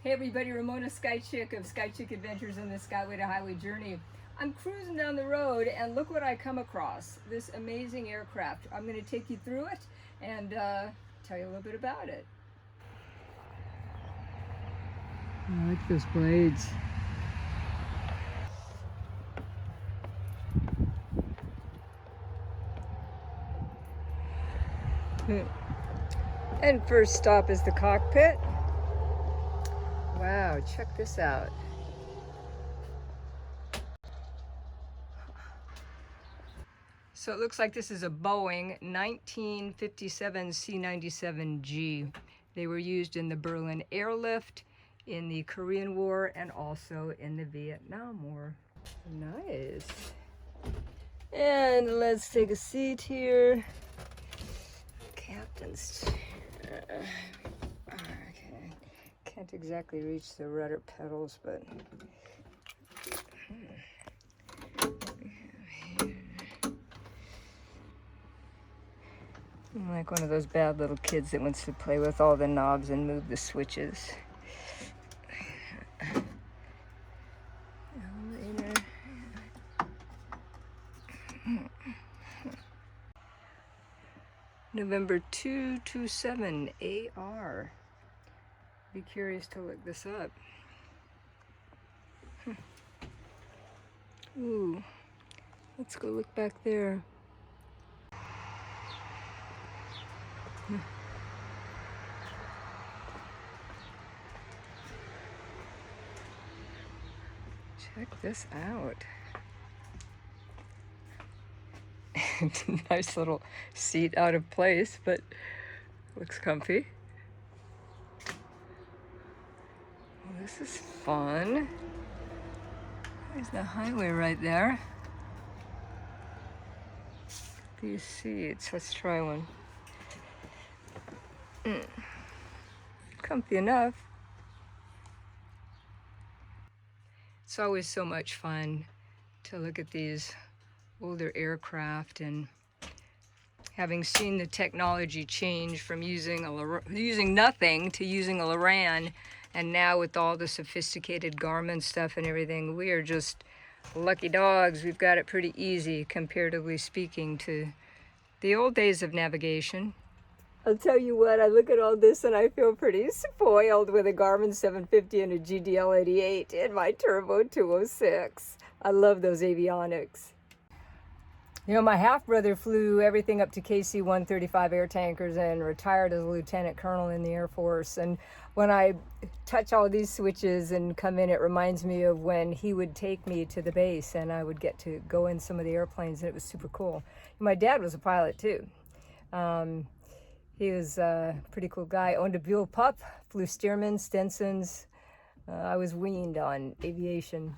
Hey everybody, Ramona SkyChick of SkyChick Adventures on the Skyway to Highway Journey. I'm cruising down the road and look what I come across, this amazing aircraft. I'm going to take you through it and tell you a little bit about it. I like those blades. And first stop is the cockpit. Wow, check this out. So it looks like this is a Boeing 1957 C-97G. They were used in the Berlin airlift, in the Korean War, and also in the Vietnam War. Nice. And let's take a seat here. Captain's chair. Okay. Can't exactly reach the rudder pedals, but I'm like one of those bad little kids that wants to play with all the knobs and move the switches. Elevator. November 227 AR. Be curious to look this up. Ooh, let's go look back there. Check this out. Nice little seat out of place, but looks comfy. Well, this is fun. There's the highway right there. These seats, let's try one. Comfy enough. It's always so much fun to look at these older aircraft, and having seen the technology change from using nothing to using a Loran, and now with all the sophisticated Garmin stuff and everything, we are just lucky dogs. We've got it pretty easy, comparatively speaking, to the old days of navigation. I'll tell you what, I look at all this and I feel pretty spoiled with a Garmin 750 and a GDL 88 in my Turbo 206. I love those avionics. You know, my half-brother flew everything up to KC-135 air tankers and retired as a lieutenant colonel in the Air Force. And when I touch all these switches and come in, it reminds me of when he would take me to the base and I would get to go in some of the airplanes, and it was super cool. My dad was a pilot too. He was a pretty cool guy. Owned a Buell Pup, flew Stearman, Stensons. I was weaned on aviation.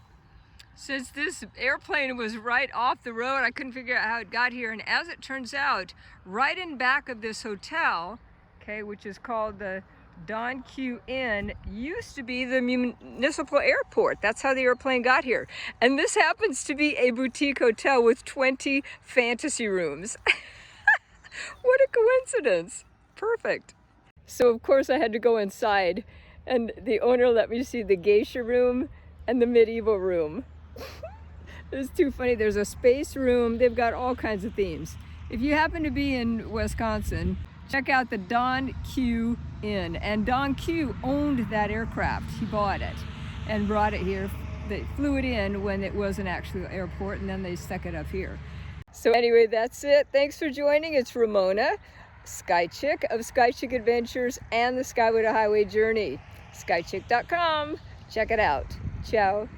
Since this airplane was right off the road, I couldn't figure out how it got here. And as it turns out, right in back of this hotel, okay, which is called the Don Q Inn, used to be the municipal airport. That's how the airplane got here. And this happens to be a boutique hotel with 20 fantasy rooms. What a coincidence. Perfect. So of course I had to go inside, and the owner let me see the geisha room and the medieval room. It was too funny. There's a space room. They've got all kinds of themes. If you happen to be in Wisconsin, check out the Don Q Inn. And Don Q owned that aircraft. He bought it and brought it here. They flew it in when it was an actual airport, and then they stuck it up here. So anyway, that's it. Thanks for joining. It's Ramona SkyChick of SkyChick Adventures and the Skyway to Highway Journey. SkyChick.com. Check it out. Ciao.